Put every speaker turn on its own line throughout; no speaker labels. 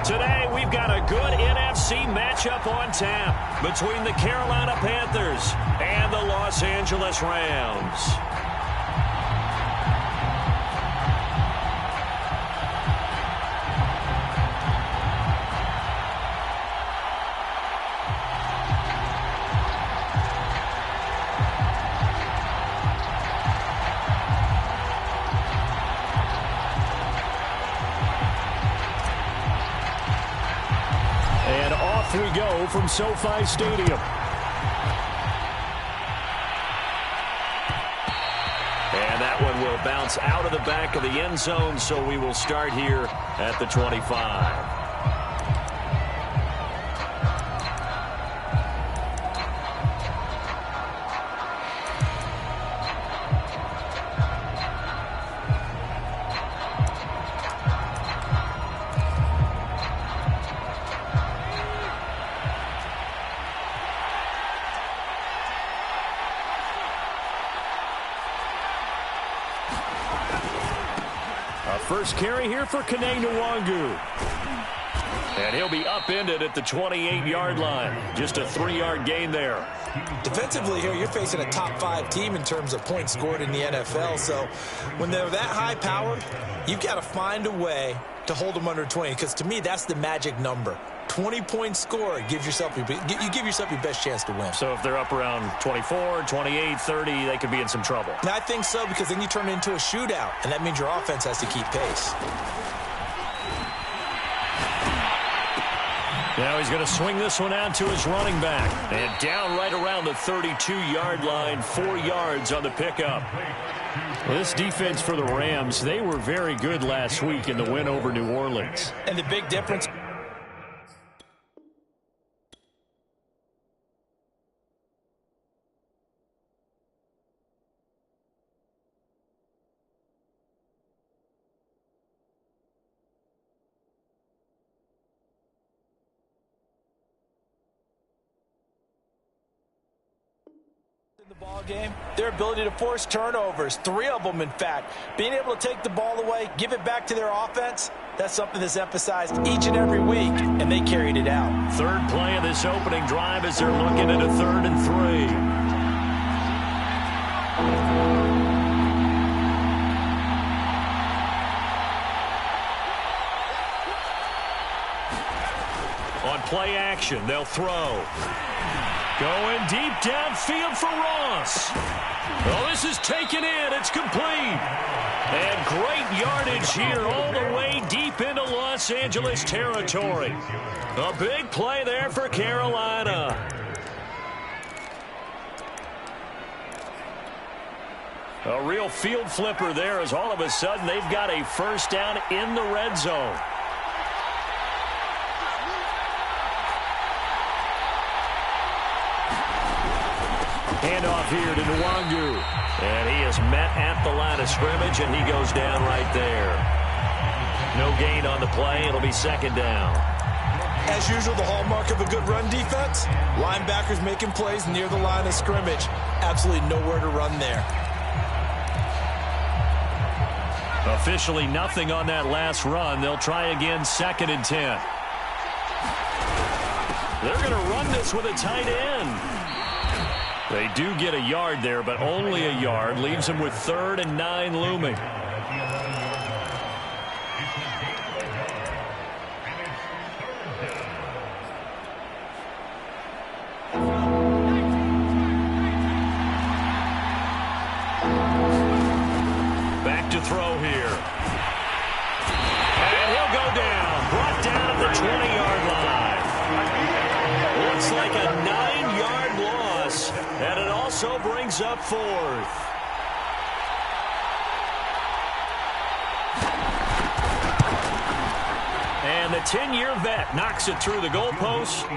Today, we've got a good NFC matchup on tap between the Carolina Panthers and the Los Angeles Rams. We go from SoFi Stadium. And that one will bounce out of the back of the end zone, so we will start here at the 25. First carry here for Kene Nwangu. And he'll be upended at the 28-yard line. Just a 3-yard gain there.
Defensively here, you're facing a top-5 team in terms of points scored in the NFL. So when they're that high-powered, you've got to find a way to hold them under 20. Because to me, that's the magic number. 20-point score, you give yourself your best chance to win.
So if they're up around 24, 28, 30, they could be in some trouble.
And I think so, because then you turn it into a shootout, and that means your offense has to keep pace.
Now he's going to swing this one out to his running back. And down right around the 32-yard line, 4 yards on the pickup. Well, this defense for the Rams, they were very good last week in the win over New Orleans.
And the big difference... the ball game, their ability to force turnovers, 3 of them in fact. Being able to take the ball away, give it back to their offense, that's something that's emphasized each and every week, and they carried it out.
Third play of this opening drive as they're looking at a 3rd and 3. On play action, they'll throw. Going deep downfield for Ross. Oh, this is taken in. It's complete. And great yardage here all the way deep into Los Angeles territory. A big play there for Carolina. A real field flipper there as all of a sudden they've got a first down in the red zone. Handoff here to Nwangu. And he is met at the line of scrimmage, and he goes down right there. No gain on the play. It'll be 2nd down.
As usual, the hallmark of a good run defense, linebackers making plays near the line of scrimmage. Absolutely nowhere to run there.
Officially nothing on that last run. They'll try again, 2nd and 10. They're going to run this with a tight end. They do get a yard there, but only a yard. Leaves them with 3rd and 9 looming. Back to throw here. And he'll go down. Brought down at the 20-yard line. Looks like a 9-yard loss. And it also brings up 4th. And the 10-year vet knocks it through the goalpost.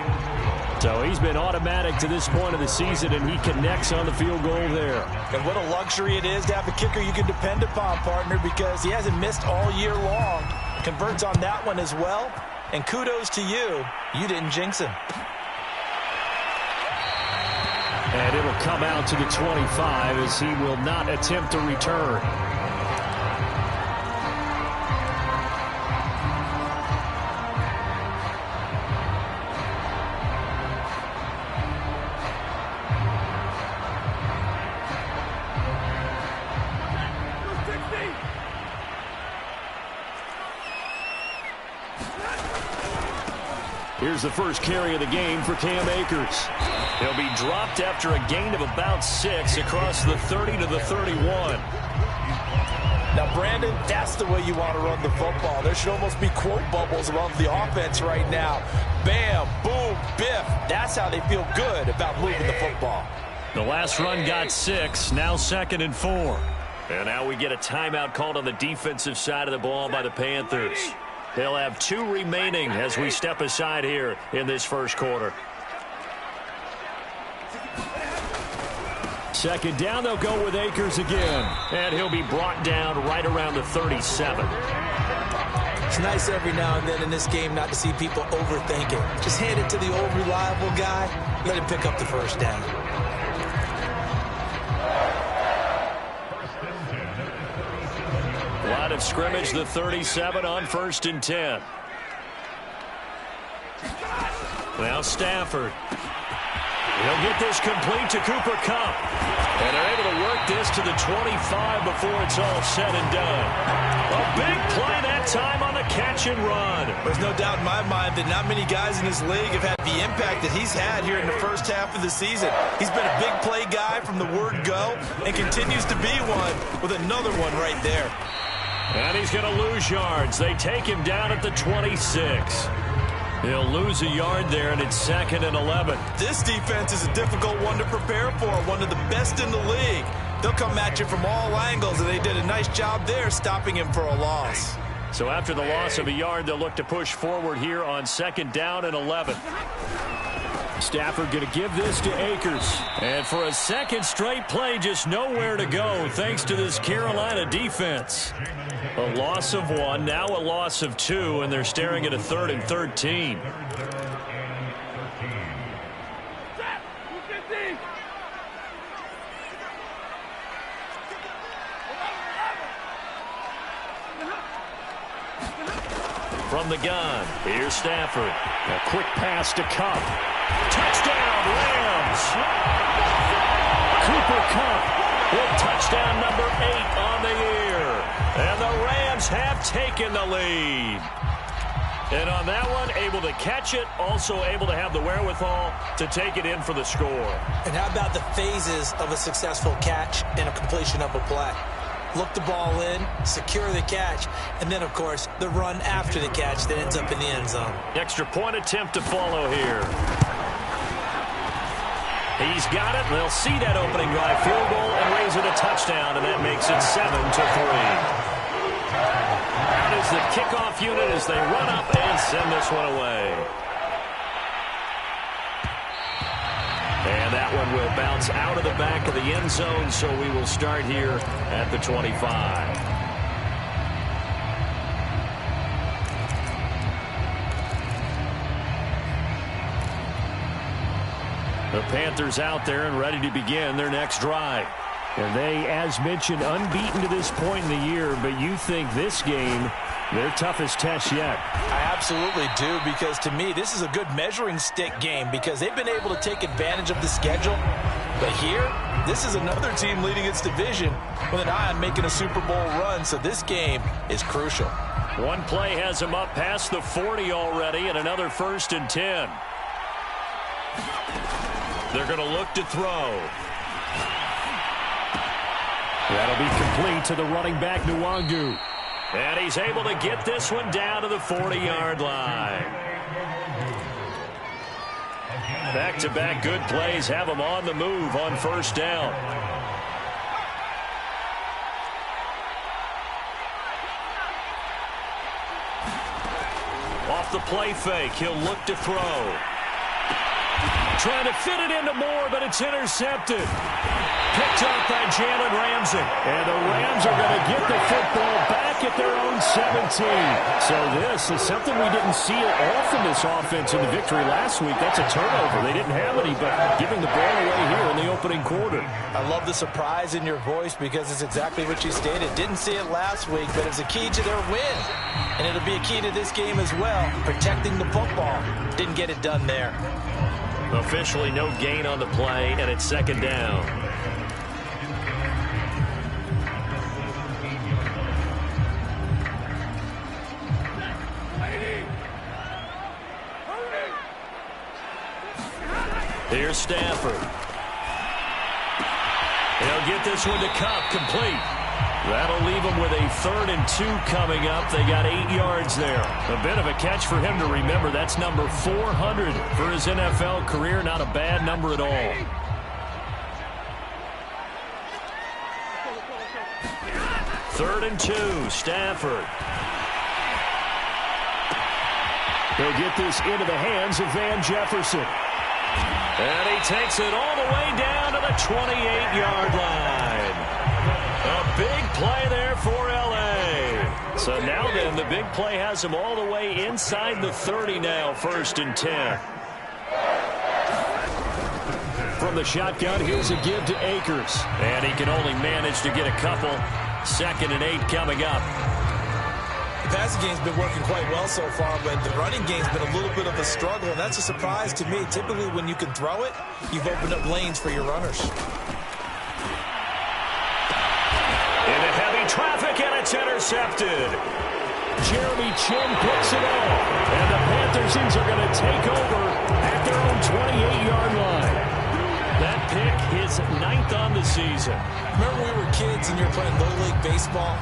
So he's been automatic to this point of the season, and he connects on the field goal there.
And what a luxury it is to have a kicker you can depend upon, partner, because he hasn't missed all year long. Converts on that one as well. And kudos to you. You didn't jinx him.
And it'll come out to the 25 as he will not attempt to return. Here's the first carry of the game for Cam Akers. He'll be dropped after a gain of about 6 across the 30 to the 31.
Now, Brandon, that's the way you want to run the football. There should almost be quote bubbles above the offense right now. Bam, boom, biff. That's how they feel good about moving the football.
The last run got 6, now 2nd and 4. And now we get a timeout called on the defensive side of the ball by the Panthers. They'll have 2 remaining as we step aside here in this first quarter. Second down, they'll go with Akers again. And he'll be brought down right around the 37.
It's nice every now and then in this game not to see people overthink it. Just hand it to the old reliable guy. Let him pick up the first down.
Line of scrimmage, the 37 on 1st and 10. Now Stafford. He'll get this complete to Cooper Kupp. And they're able to work this to the 25 before it's all said and done. A big play that time on the catch and run.
There's no doubt in my mind that not many guys in this league have had the impact that he's had here in the first half of the season. He's been a big play guy from the word go and continues to be one with another one right there.
And he's going to lose yards. They take him down at the 26. He'll lose a yard there, and it's 2nd and 11.
This defense is a difficult one to prepare for, one of the best in the league. They'll come at you from all angles, and they did a nice job there stopping him for a loss.
So after the loss of a yard, they'll look to push forward here on 2nd down and 11. Stafford going to give this to Akers. And for a second straight play, just nowhere to go thanks to this Carolina defense. A loss of 1, now a loss of 2, and they're staring at a 3rd and 13. From the gun, here's Stafford. A quick pass to Kupp. Touchdown, Rams! Cooper Kupp with touchdown number 8 on the year. And the Rams have taken the lead. And on that one, able to catch it, also able to have the wherewithal to take it in for the score.
And how about the phases of a successful catch and a completion of a play? Look the ball in, secure the catch, and then, of course, the run after the catch that ends up in the end zone.
Extra point attempt to follow here. He's got it. They'll see that opening drive field goal and raise it a touchdown, and that makes it 7-3. Out is the kickoff unit as they run up and send this one away. And that one will bounce out of the back of the end zone, so we will start here at the 25. The Panthers out there and ready to begin their next drive. And they, as mentioned, unbeaten to this point in the year, but you think this game, their toughest test yet.
I absolutely do, because to me, this is a good measuring stick game because they've been able to take advantage of the schedule. But here, this is another team leading its division with an eye on making a Super Bowl run, so this game is crucial.
One play has them up past the 40 already, and another 1st and 10. They're going to look to throw. That'll be complete to the running back, Nwangu. And he's able to get this one down to the 40-yard line. Back-to-back good plays have him on the move on 1st down. Off the play fake, he'll look to throw. Trying to fit it into Moore, but it's intercepted. Picked off by Jalen Ramsey. And the Rams are going to get the football back at their own 17. So this is something we didn't see often, this offense in the victory last week. That's a turnover. They didn't have any, but giving the ball away here in the opening quarter.
I love the surprise in your voice because it's exactly what you stated. Didn't see it last week, but it's a key to their win. And it'll be a key to this game as well, protecting the football. Didn't get it done there.
Officially no gain on the play, and it's 2nd down. Here's Stafford. He'll get this one to Cup, complete. That'll leave them with a 3rd and 2 coming up. They got 8 yards there. A bit of a catch for him to remember. That's number 400 for his NFL career. Not a bad number at all. Third and 2, Stafford. He'll get this into the hands of Van Jefferson. And he takes it all the way down to the 28-yard line. A big play there for L.A. So now then, the big play has him all the way inside the 30 now, 1st and 10. From the shotgun, here's a give to Akers. And he can only manage to get a couple. 2nd and 8 coming up.
The passing game's been working quite well so far, but the running game's been a little bit of a struggle, and that's a surprise to me. Typically, when you can throw it, you've opened up lanes for your runners.
Into heavy traffic, and it's intercepted. Jeremy Chin picks it off, and the Panthers are going to take over at their own 28-yard line. That pick, his 9th on the season.
Remember we were kids and you were playing Little League Baseball,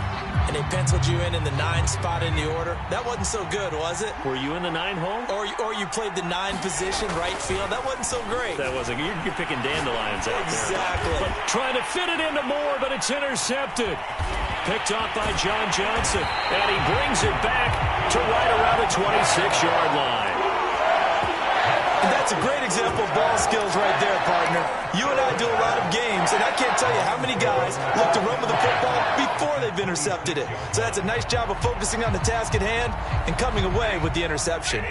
and they penciled you in the 9 spot in the order? That wasn't so good, was it?
Were you in the 9 hole?
Or you played the 9 position, right field? That wasn't so great.
That wasn't. You're picking dandelions out there.
Exactly.
But trying to fit it into Moore, but it's intercepted. Picked off by John Johnson, and he brings it back to right around the 26-yard line.
And that's a great example of ball skills right there, partner. You and I do a lot of games, and I can't tell you how many guys look to run with the football before they've intercepted it. So that's a nice job of focusing on the task at hand and coming away with the interception.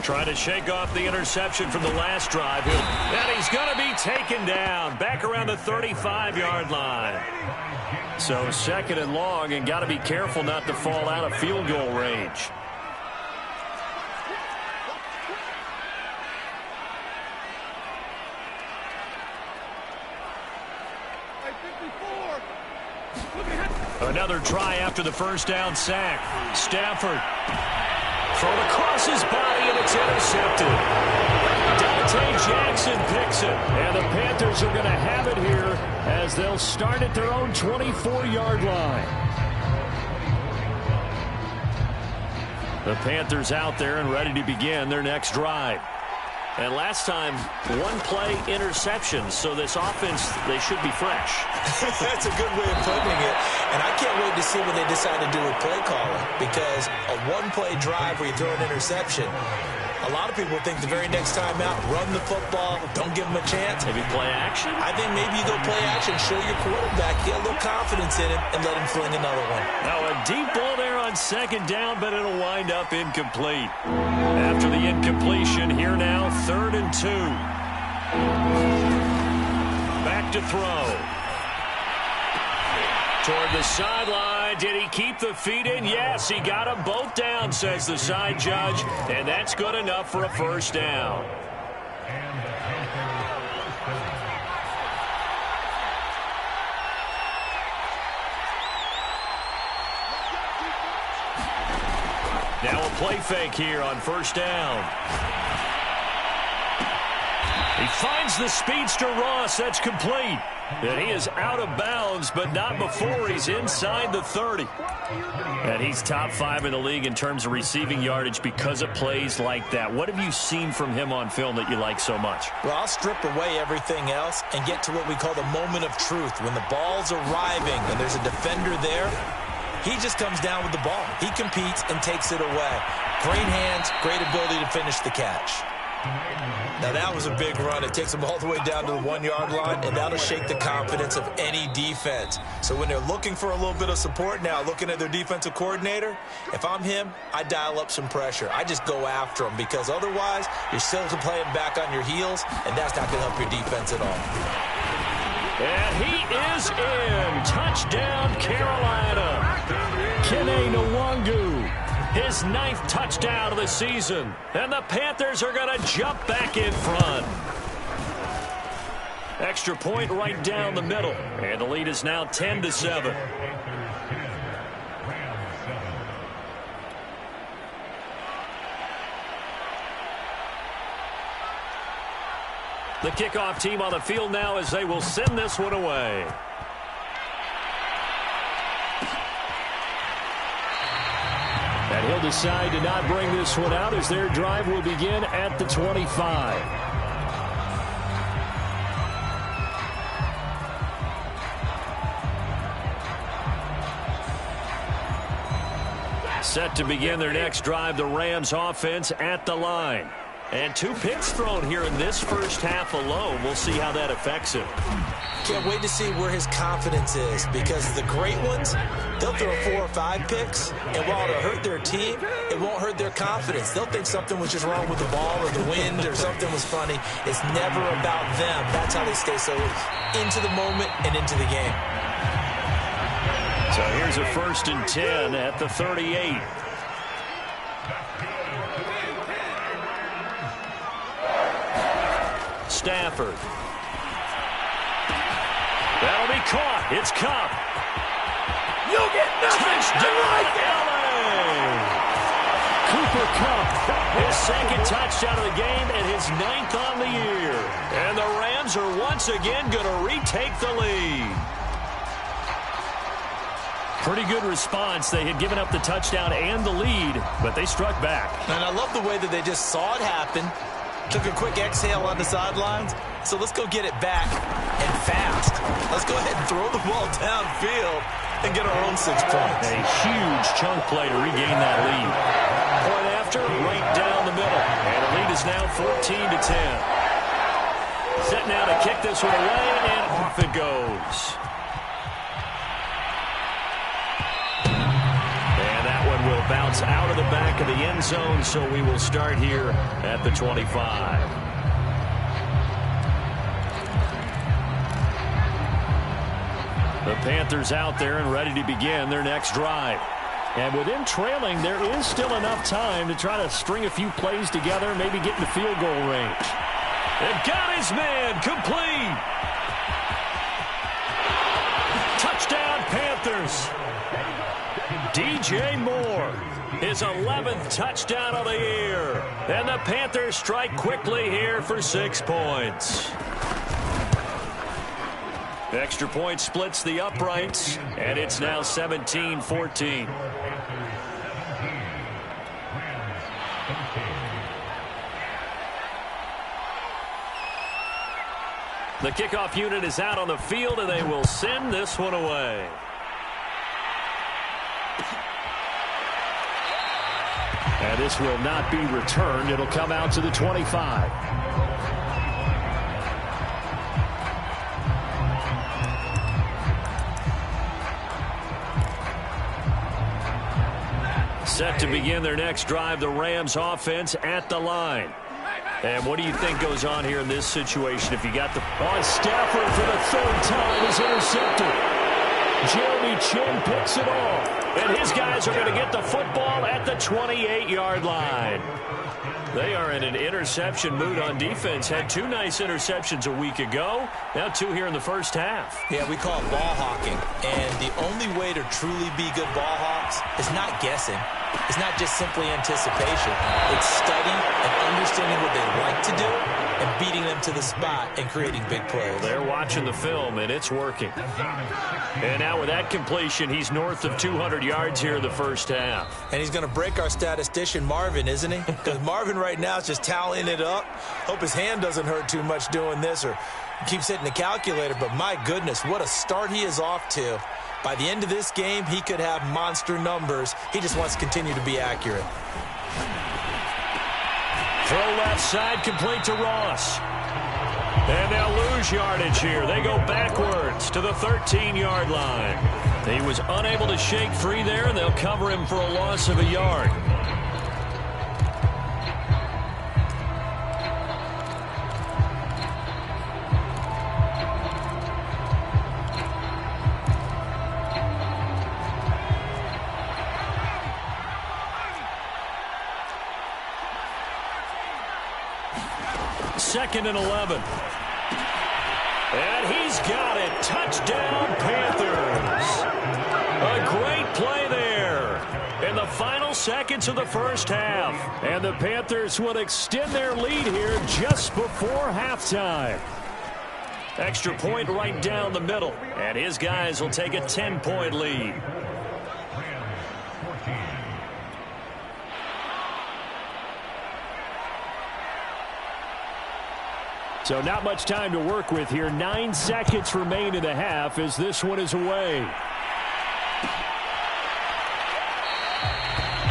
Trying to shake off the interception from the last drive. And he's going to be taken down back around the 35-yard line. So 2nd and long, and got to be careful not to fall out of field goal range. Another try after the first down sack. Stafford. Thrown across his body, and it's intercepted. Dante Jackson picks it. And the Panthers are going to have it here as they'll start at their own 24-yard line. The Panthers out there and ready to begin their next drive. And last time, 1-play interception. So this offense, they should be fresh.
That's a good way of putting it. And I can't wait to see what they decide to do with play calling. Because a 1-play drive where you throw an interception, a lot of people think the very next time out, run the football, don't give them a chance.
Maybe play action?
I think maybe you go play action, show your quarterback, get a little confidence in him, and let him fling another one.
Now a deep ball there on 2nd down, but it'll wind up incomplete. After the incompletion, here now, 3rd and 2. Back to throw. Toward the sideline. Did he keep the feet in? Yes, he got them both down, says the side judge. And that's good enough for a 1st down. Now a play fake here on 1st down. He finds the speedster Ross. That's complete. And he is out of bounds, but not before he's inside the 30. And he's top 5 in the league in terms of receiving yardage because of plays like that. What have you seen from him on film that you like so much?
Well, I'll strip away everything else and get to what we call the moment of truth. When the ball's arriving and there's a defender there, he just comes down with the ball. He competes and takes it away. Great hands, great ability to finish the catch. Now, that was a big run. It takes them all the way down to the 1-yard line, and that'll shake the confidence of any defense. So when they're looking for a little bit of support now, looking at their defensive coordinator, if I'm him, I dial up some pressure. I just go after them because otherwise you're still playing back on your heels, and that's not going to help your defense at all.
And he is in. Touchdown, Carolina. Kene Nwangu. His 9th touchdown of the season. And the Panthers are going to jump back in front. Extra point right down the middle. And the lead is now 10-7. The kickoff team on the field now as they will send this one away. And he'll decide to not bring this one out as their drive will begin at the 25. Set to begin their next drive, the Rams offense at the line. And 2 picks thrown here in this first half alone. We'll see how that affects him.
Can't wait to see where his confidence is, because the great ones, they'll throw 4 or 5 picks, and while it'll hurt their team, it won't hurt their confidence. They'll think something was just wrong with the ball or the wind or something was funny. It's never about them. That's how they stay so into the moment and into the game.
So here's a 1st and 10 at the 38. Stafford. That'll be caught. It's Cup.
You'll get nothing.
Touchdown, LA. Cooper Kupp, his 2nd touchdown of the game and his 9th on the year. And the Rams are once again going to retake the lead. Pretty good response. They had given up the touchdown and the lead, but they struck back.
And I love the way that they just saw it happen. Took a quick exhale on the sidelines. So let's go get it back and fast. Let's go ahead and throw the ball downfield and get our own 6 points.
A huge chunk play to regain that lead. Point after, right down the middle. And the lead is now 14-10. Set now to kick this one away, and off it goes. Will bounce out of the back of the end zone, so we will start here at the 25. The Panthers out there and ready to begin their next drive. And with them trailing, there is still enough time to try to string a few plays together, maybe get into field goal range. They've got his man complete. Touchdown, Panthers. DJ Moore, his 11th touchdown of the year. And the Panthers strike quickly here for 6 points. Extra point splits the uprights, and it's now 17-14. The kickoff unit is out on the field, and they will send this one away. And this will not be returned. It'll come out to the 25. Set to begin their next drive, the Rams offense at the line. And what do you think goes on here in this situation? If you got the on Stafford for the 3rd time is intercepted. Jeremy Chin picks it off. And his guys are going to get the football at the 28-yard line. They are in an interception mood on defense. Had 2 nice interceptions a week ago. Now 2 here in the first half.
Yeah, we call it ball hawking. And the only way to truly be good ball hawks is not guessing. It's not just simply anticipation. It's study and understanding what they like to do and beating them to the spot and creating big plays.
They're watching the film, and it's working. And now with that completion, he's north of 200 yards here in the first half.
And he's going to break our statistician, Marvin, isn't he? Because Marvin right now is just tallying it up. Hope his hand doesn't hurt too much doing this or keeps hitting the calculator. But my goodness, what a start he is off to. By the end of this game, he could have monster numbers. He just wants to continue to be accurate.
Throw left side, complete to Ross. And they'll lose yardage here. They go backwards to the 13-yard line. He was unable to shake free there, and they'll cover him for a loss of a yard. Second and 11. And he's got it. Touchdown, Panthers. A great play there. And the final seconds of the first half. And the Panthers will extend their lead here just before halftime. Extra point right down the middle. And his guys will take a 10-point lead. So not much time to work with here. 9 seconds remain in the half as this one is away.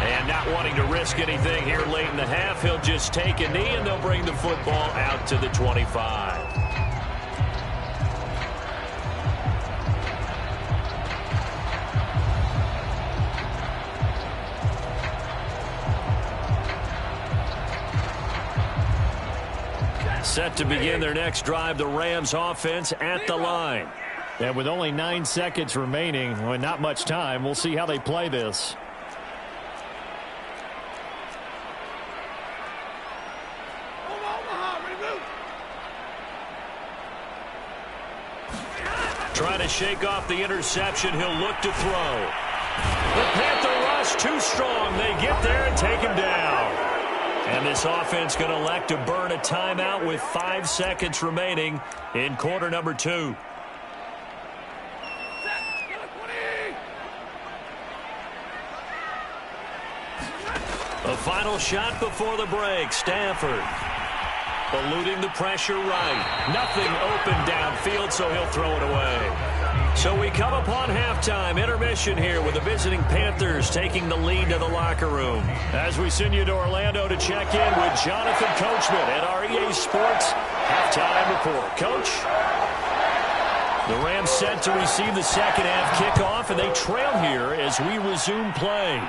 And not wanting to risk anything here late in the half, he'll just take a knee and they'll bring the football out to the 25. Set to begin their next drive, the Rams offense at the line.
And with only 9 seconds remaining, well, not much time, we'll see how they play this.
Trying to shake off the interception, he'll look to throw. The Panther rush too strong. They get there and take him down. And this offense going to elect to burn a timeout with 5 seconds remaining in quarter number 2. A final shot before the break. Stafford eluding the pressure right. Nothing open downfield, so he'll throw it away. So we come upon halftime intermission here with the visiting Panthers taking the lead to the locker room. As we send you to Orlando to check in with Jonathan Coachman at our EA Sports halftime report. Coach? The Rams set to receive the second half kickoff, and they trail here as we resume play.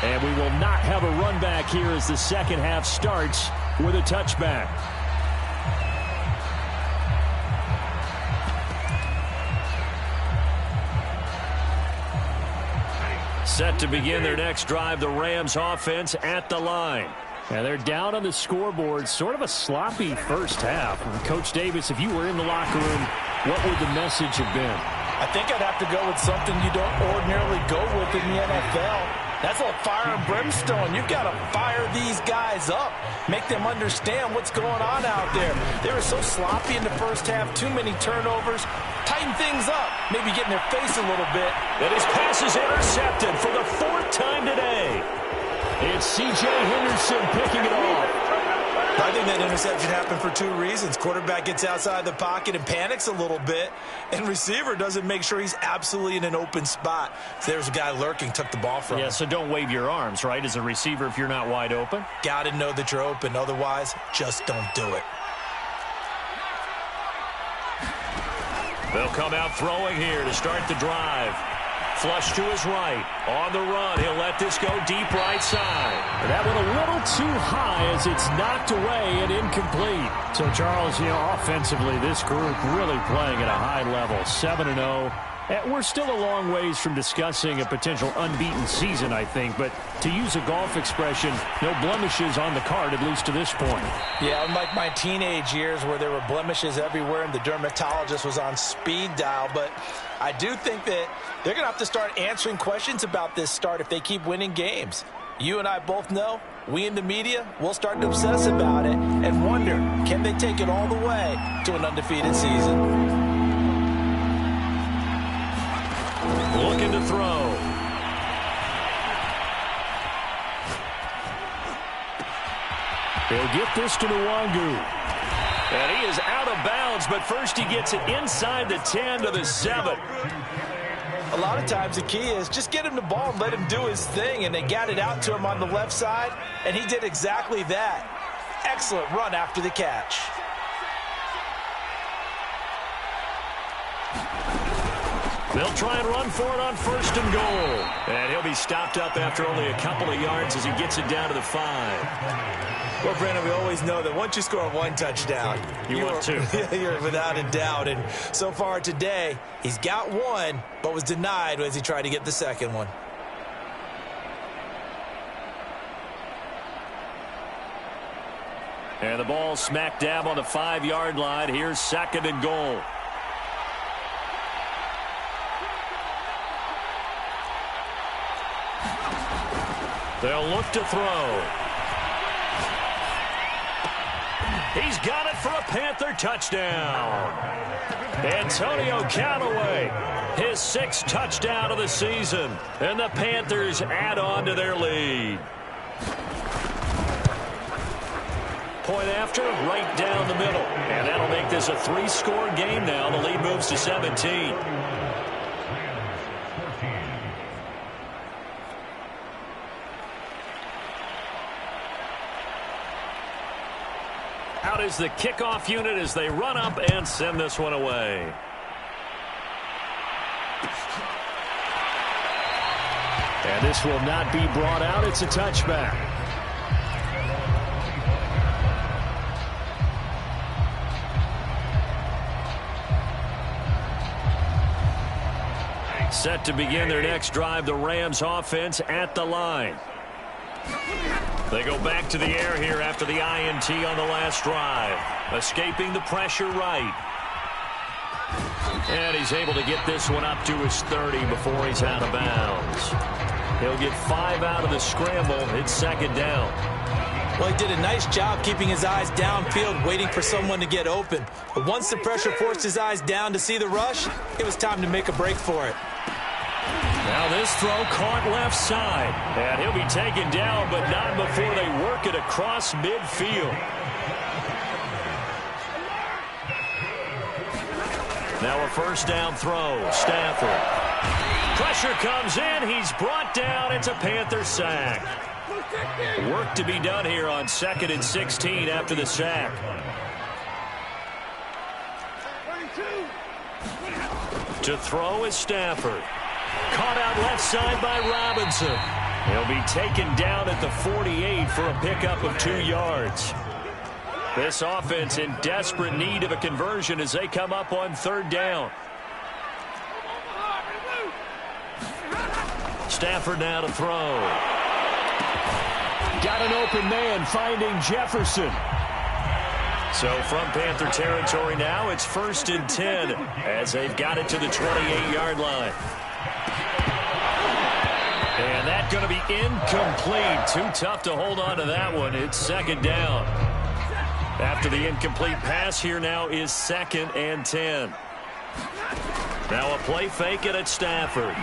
And we will not have a run back here as the second half starts with a touchback. Set to begin their next drive, the Rams offense at the line.
And they're down on the scoreboard, sort of a sloppy first half. And Coach Davis, if you were in the locker room, what would the message have been?
I think I'd have to go with something you don't ordinarily go with in the NFL. That's a fire and brimstone. You've got to fire these guys up. Make them understand what's going on out there. They were so sloppy in the first half. Too many turnovers. Tighten things up. Maybe get in their face a little bit.
And his pass is intercepted for the 4th time today. It's C.J. Henderson picking it off.
I think that interception happened for 2 reasons. Quarterback gets outside the pocket and panics a little bit, and receiver doesn't make sure he's absolutely in an open spot. So there's a guy lurking, took the ball from him.
Yeah, so don't wave your arms, right, as a receiver if you're not wide open.
Got to know that you're open. Otherwise, just don't do it.
They'll come out throwing here to start the drive. Flush to his right. On the run, he'll let this go deep right side.
That one a little too high as it's knocked away and incomplete. So, Charles, offensively, this group really playing at a high level. 7-0. We're still a long ways from discussing a potential unbeaten season, I think. But to use a golf expression, no blemishes on the card, at least to this point.
Yeah, unlike my teenage years where there were blemishes everywhere and the dermatologist was on speed dial. But I do think that they're going to have to start answering questions about this start if they keep winning games. You and I both know, we in the media, we'll start to obsess about it and wonder, can they take it all the way to an undefeated season?
Looking to throw.
He'll get this to Nwangu.
And he is out of bounds, but first he gets it inside the 10 to the 7.
A lot of times the key is just get him the ball and let him do his thing, and they got it out to him on the left side, and he did exactly that. Excellent run after the catch.
They'll try and run for it on 1st and goal. And he'll be stopped up after only a couple of yards as he gets it down to the 5.
Well, Brandon, we always know that once you score 1 touchdown,
you want 2.
You're without a doubt. And so far today, he's got 1, but was denied as he tried to get the second one.
And the ball smack dab on the 5-yard line. Here's 2nd and goal. They'll look to throw. He's got it for a Panther touchdown. Antonio Callaway, his 6th touchdown of the season. And the Panthers add on to their lead. Point after, right down the middle. And that'll make this a 3-score game now. The lead moves to 17. Out is the kickoff unit as they run up and send this one away.
And this will not be brought out. It's a touchback.
Set to begin their next drive, the Rams offense at the line. They go back to the air here after the INT on the last drive. Escaping the pressure right. And he's able to get this one up to his 30 before he's out of bounds. He'll get 5 out of the scramble. It's 2nd down.
Well, he did a nice job keeping his eyes downfield, waiting for someone to get open. But once the pressure forced his eyes down to see the rush, it was time to make a break for it.
Now this throw caught left side. And he'll be taken down, but not before they work it across midfield. Now a 1st down throw. Stafford. Pressure comes in. He's brought down. It's a Panther sack. Work to be done here on 2nd and 16 after the sack. To throw is Stafford. Caught out left side by Robinson. He'll be taken down at the 48 for a pickup of 2 yards. This offense in desperate need of a conversion as they come up on 3rd down. Stafford now to throw.
Got an open man finding Jefferson.
So from Panther territory now, it's 1st and 10 as they've got it to the 28-yard line. And that's going to be incomplete. Too tough to hold on to that one. It's 2nd down. After the incomplete pass, here now is 2nd and 10. Now a play fake it at Stafford.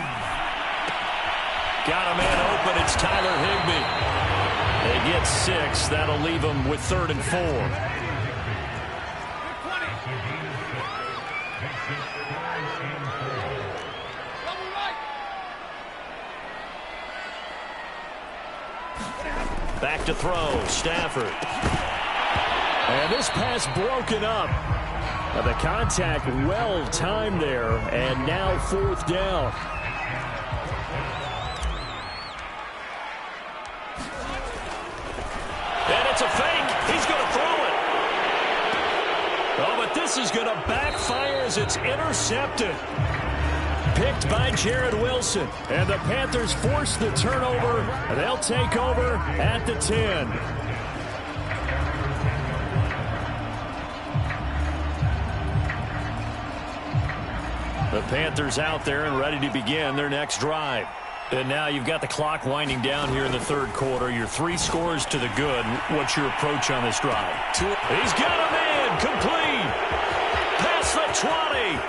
Got a man open. It's Tyler Higbee. They get 6. That'll leave them with 3rd and 4. Back to throw, Stafford.
And this pass broken up. The contact well timed there, and now 4th down.
And it's a fake. He's going to throw it. Oh, but this is going to backfire as it's intercepted. Picked by Jared Wilson. And the Panthers force the turnover. They'll take over at the 10. The Panthers out there and ready to begin their next drive. And now you've got the clock winding down here in the 3rd quarter. You're 3 scores to the good. What's your approach on this drive? He's got a man complete. Past the 20.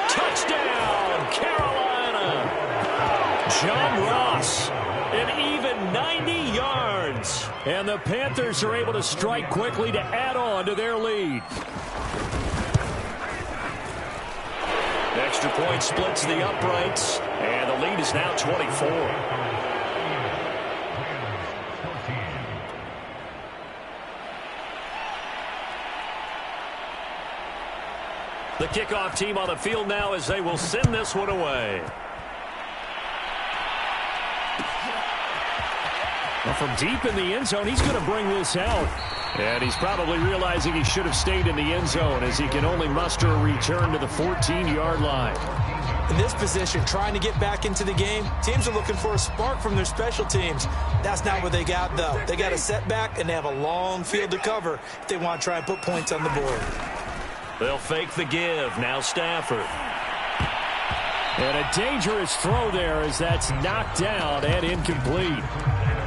Touchdown, Carolina. John Ross, an even 90 yards. And the Panthers are able to strike quickly to add on to their lead. Extra point splits the uprights, and the lead is now 24. The kickoff team on the field now as they will send this one away.
Well, from deep in the end zone, he's going to bring this out. And he's probably realizing he should have stayed in the end zone as he can only muster a return to the 14-yard line.
In this position, trying to get back into the game, teams are looking for a spark from their special teams. That's not what they got, though. They got a setback, and they have a long field to cover if they want to try and put points on the board.
They'll fake the give. Now Stafford.
And a dangerous throw there as that's knocked down and incomplete.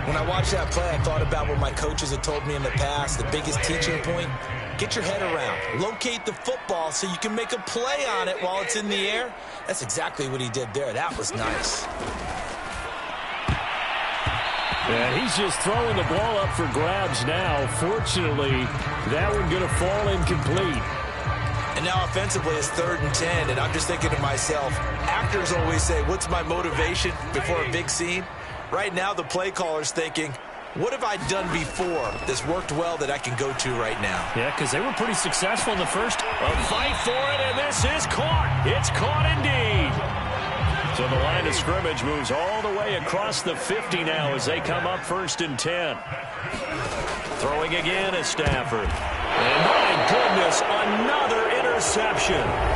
When I watched that play, I thought about what my coaches had told me in the past. The biggest teaching point, get your head around. Locate the football so you can make a play on it while it's in the air. That's exactly what he did there. That was nice.
Yeah, he's just throwing the ball up for grabs now. Fortunately, that one going to fall incomplete.
And now offensively it's 3rd and 10, and I'm just thinking to myself, actors always say, what's my motivation before a big scene? Right now the play caller's thinking, what have I done before that's worked well that I can go to right now?
Yeah, because they were pretty successful in the first. A fight for it, and this is caught. It's caught indeed. So the line of scrimmage moves all the way across the 50 now as they come up 1st and 10. Throwing again is Stafford. And my goodness, another interception.